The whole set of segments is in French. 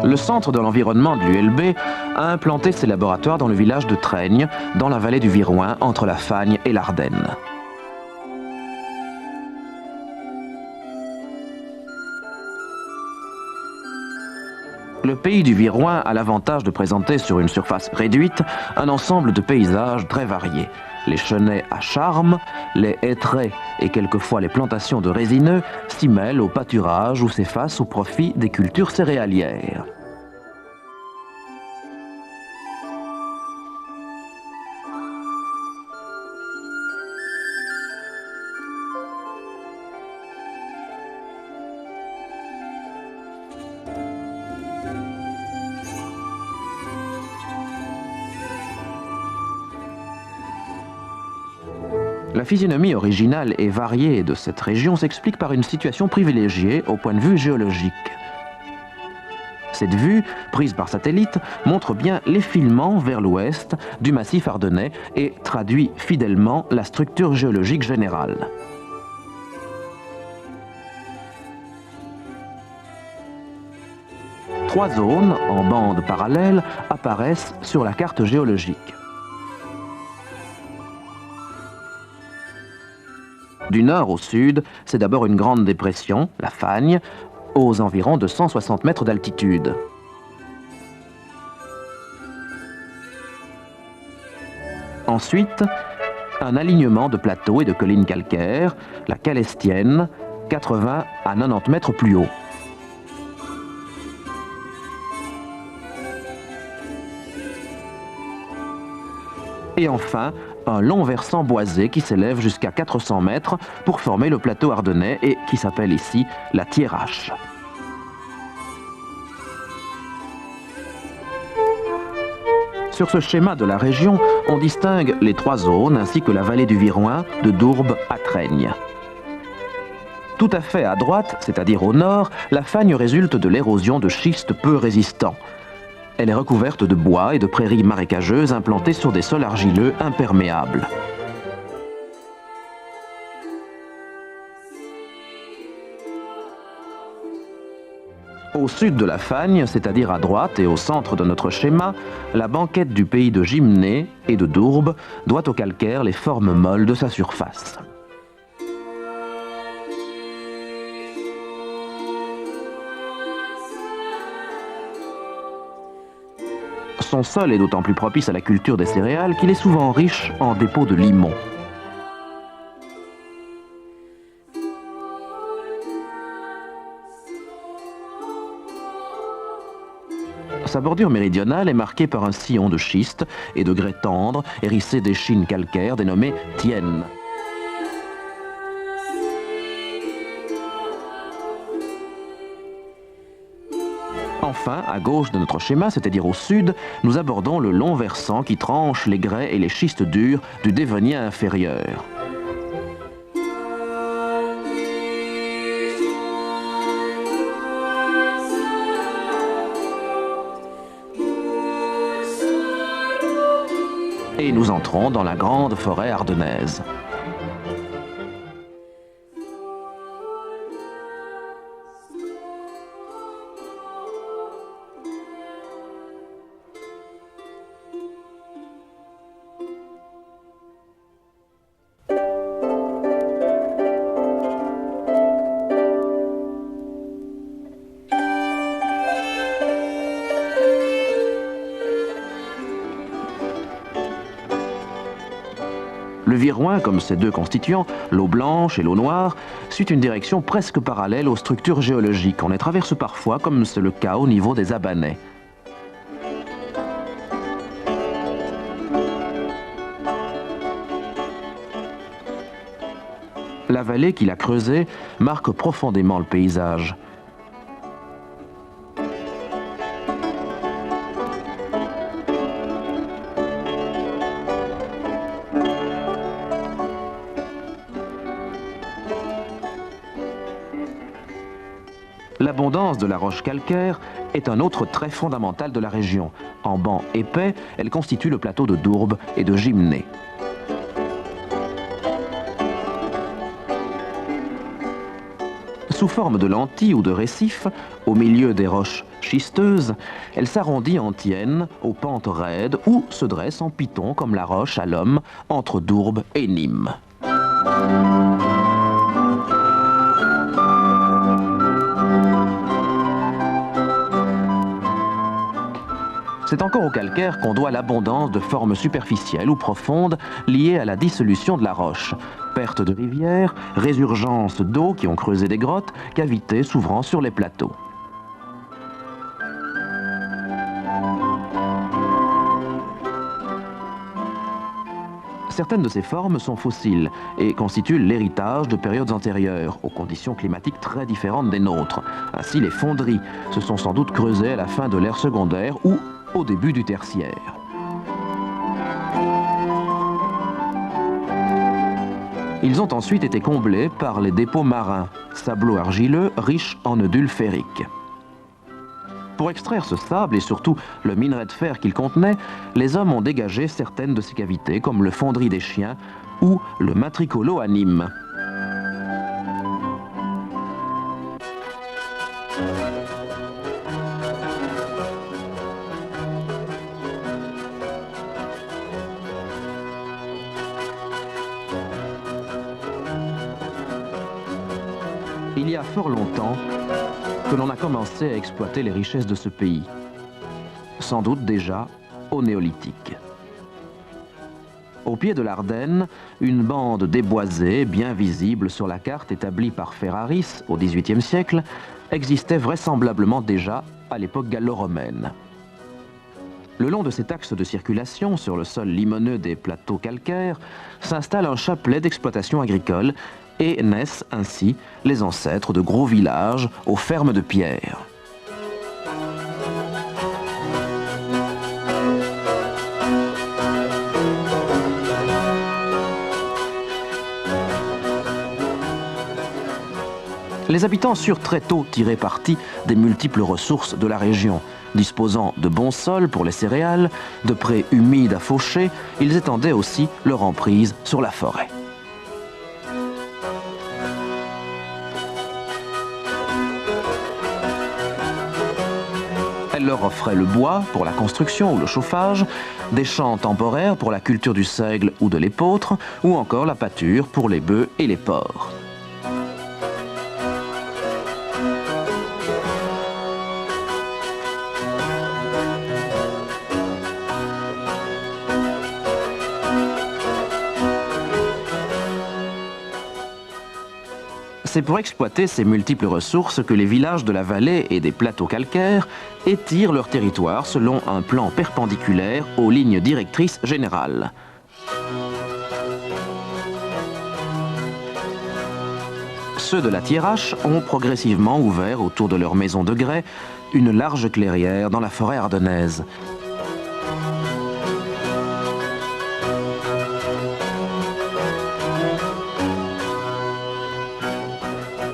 Le centre de l'environnement de l'ULB a implanté ses laboratoires dans le village de Treigne, dans la vallée du Viroin, entre la Fagne et l'Ardenne. Le pays du Viroin a l'avantage de présenter sur une surface réduite un ensemble de paysages très variés. Les chenets à charme, les hêtraies et quelquefois les plantations de résineux s'y mêlent au pâturage ou s'effacent au profit des cultures céréalières. La physionomie originale et variée de cette région s'explique par une situation privilégiée au point de vue géologique. Cette vue, prise par satellite, montre bien l'effilement vers l'ouest du massif ardennais et traduit fidèlement la structure géologique générale. Trois zones en bandes parallèles apparaissent sur la carte géologique. Du nord au sud, c'est d'abord une grande dépression, la Fagne, aux environs de 160 mètres d'altitude. Ensuite, un alignement de plateaux et de collines calcaires, la Calestienne, 80 à 90 mètres plus haut. Et enfin, un long versant boisé qui s'élève jusqu'à 400 mètres pour former le plateau ardennais et qui s'appelle ici la Thiérache. Sur ce schéma de la région, on distingue les trois zones ainsi que la vallée du Viroin de Dourbe à Treigne. Tout à fait à droite, c'est-à-dire au nord, la Fagne résulte de l'érosion de schistes peu résistants. Elle est recouverte de bois et de prairies marécageuses implantées sur des sols argileux imperméables. Au sud de la Fagne, c'est-à-dire à droite et au centre de notre schéma, la banquette du pays de Gimné et de Dourbe doit au calcaire les formes molles de sa surface. Son sol est d'autant plus propice à la culture des céréales qu'il est souvent riche en dépôts de limon. Sa bordure méridionale est marquée par un sillon de schiste et de grès tendres hérissés d'échines calcaires dénommées tiennes. Enfin, à gauche de notre schéma, c'est-à-dire au sud, nous abordons le long versant qui tranche les grès et les schistes durs du Dévonien inférieur. Et nous entrons dans la grande forêt ardennaise. Le Viroin, comme ses deux constituants, l'eau blanche et l'eau noire, suit une direction presque parallèle aux structures géologiques. On les traverse parfois, comme c'est le cas au niveau des Abannais. La vallée qu'il a creusée marque profondément le paysage. L'abondance de la roche calcaire est un autre trait fondamental de la région. En bancs épais, elle constitue le plateau de Dourbe et de Gimné. Sous forme de lentilles ou de récifs, au milieu des roches Schisteuse, elle s'arrondit en tienne, aux pentes raides, ou se dresse en piton comme la roche à l'homme, entre Dourbe et Nîmes. C'est encore au calcaire qu'on doit l'abondance de formes superficielles ou profondes liées à la dissolution de la roche. Perte de rivières, résurgence d'eau qui ont creusé des grottes, cavités s'ouvrant sur les plateaux. Certaines de ces formes sont fossiles et constituent l'héritage de périodes antérieures, aux conditions climatiques très différentes des nôtres. Ainsi, les fonderies se sont sans doute creusées à la fin de l'ère secondaire ou au début du tertiaire. Ils ont ensuite été comblés par les dépôts marins, sableux argileux riches en nodules ferriques. Pour extraire ce sable et surtout le minerai de fer qu'il contenait, les hommes ont dégagé certaines de ces cavités, comme le Fonderie des Chiens ou le Matricolo à Nîmes. Il y a fort longtemps que l'on a commencé à exploiter les richesses de ce pays, sans doute déjà au néolithique. Au pied de l'Ardenne, une bande déboisée, bien visible sur la carte établie par Ferraris au XVIIIe siècle, existait vraisemblablement déjà à l'époque gallo-romaine. Le long de cet axe de circulation, sur le sol limoneux des plateaux calcaires, s'installe un chapelet d'exploitation agricole et naissent ainsi les ancêtres de gros villages aux fermes de pierre. Les habitants surent très tôt tirer parti des multiples ressources de la région. Disposant de bons sols pour les céréales, de prés humides à faucher, ils étendaient aussi leur emprise sur la forêt. Elle leur offrait le bois pour la construction ou le chauffage, des champs temporaires pour la culture du seigle ou de l'épeautre, ou encore la pâture pour les bœufs et les porcs. C'est pour exploiter ces multiples ressources que les villages de la vallée et des plateaux calcaires étirent leur territoire selon un plan perpendiculaire aux lignes directrices générales. Ceux de la Thiérache ont progressivement ouvert autour de leur maison de grès une large clairière dans la forêt ardennaise.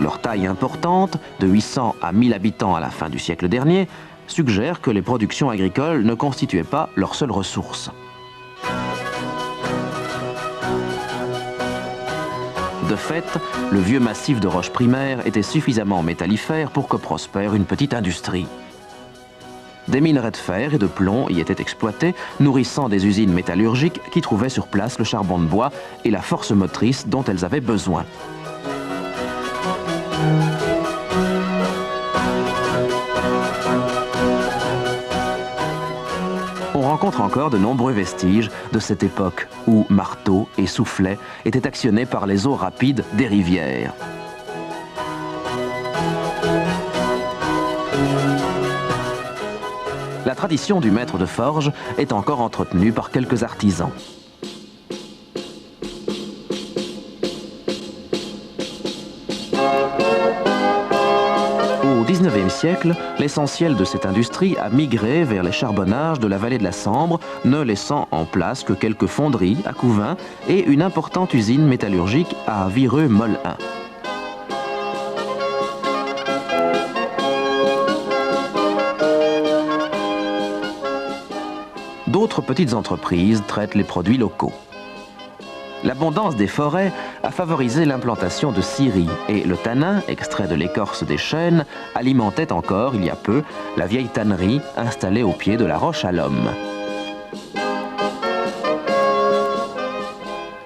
Leur taille importante, de 800 à 1000 habitants à la fin du siècle dernier, suggère que les productions agricoles ne constituaient pas leur seule ressource. De fait, le vieux massif de roches primaires était suffisamment métallifère pour que prospère une petite industrie. Des minerais de fer et de plomb y étaient exploités, nourrissant des usines métallurgiques qui trouvaient sur place le charbon de bois et la force motrice dont elles avaient besoin. On rencontre encore de nombreux vestiges de cette époque où marteaux et soufflets étaient actionnés par les eaux rapides des rivières. La tradition du maître de forge est encore entretenue par quelques artisans. Au XIXe siècle, l'essentiel de cette industrie a migré vers les charbonnages de la vallée de la Sambre, ne laissant en place que quelques fonderies à Couvin et une importante usine métallurgique à Vireux-Molin. D'autres petites entreprises traitent les produits locaux. L'abondance des forêts a favorisé l'implantation de scieries et le tanin, extrait de l'écorce des chênes, alimentait encore, il y a peu, la vieille tannerie installée au pied de la Roche à l'Homme.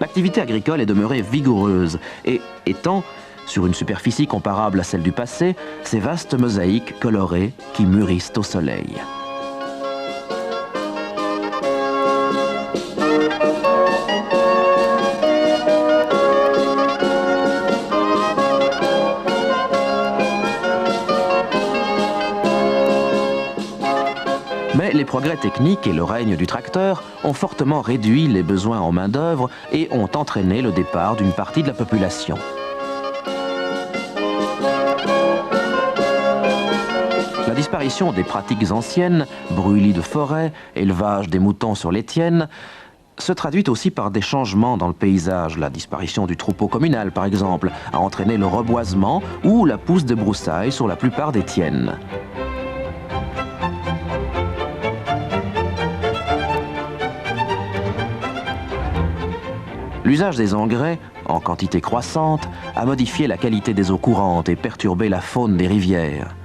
L'activité agricole est demeurée vigoureuse et étend, sur une superficie comparable à celle du passé, ces vastes mosaïques colorées qui mûrissent au soleil. Mais les progrès techniques et le règne du tracteur ont fortement réduit les besoins en main-d'œuvre et ont entraîné le départ d'une partie de la population. La disparition des pratiques anciennes, brûlis de forêt, élevage des moutons sur les tiennes, se traduit aussi par des changements dans le paysage. La disparition du troupeau communal, par exemple, a entraîné le reboisement ou la pousse des broussailles sur la plupart des tiennes. L'usage des engrais, en quantité croissante, a modifié la qualité des eaux courantes et perturbé la faune des rivières.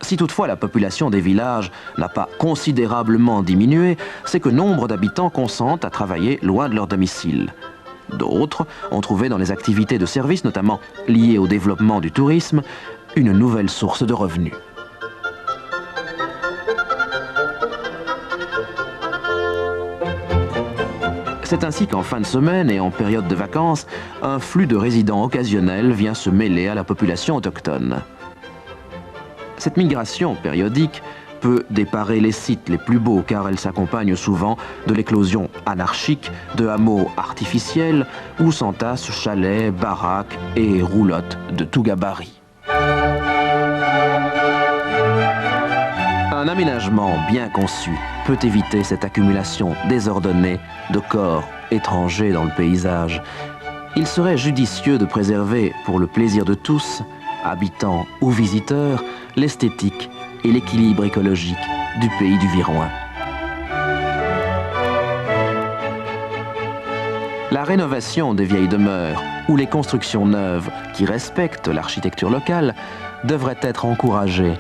Si toutefois la population des villages n'a pas considérablement diminué, c'est que nombre d'habitants consentent à travailler loin de leur domicile. D'autres ont trouvé dans les activités de service, notamment liées au développement du tourisme, une nouvelle source de revenus. C'est ainsi qu'en fin de semaine et en période de vacances, un flux de résidents occasionnels vient se mêler à la population autochtone. Cette migration périodique peut déparer les sites les plus beaux car elle s'accompagne souvent de l'éclosion anarchique de hameaux artificiels où s'entassent chalets, baraques et roulottes de tout gabarit. Un aménagement bien conçu peut éviter cette accumulation désordonnée de corps étrangers dans le paysage. Il serait judicieux de préserver, pour le plaisir de tous, habitants ou visiteurs, l'esthétique et l'équilibre écologique du pays du Viroin. La rénovation des vieilles demeures ou les constructions neuves qui respectent l'architecture locale devraient être encouragées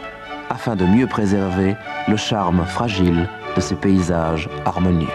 afin de mieux préserver le charme fragile de ces paysages harmonieux.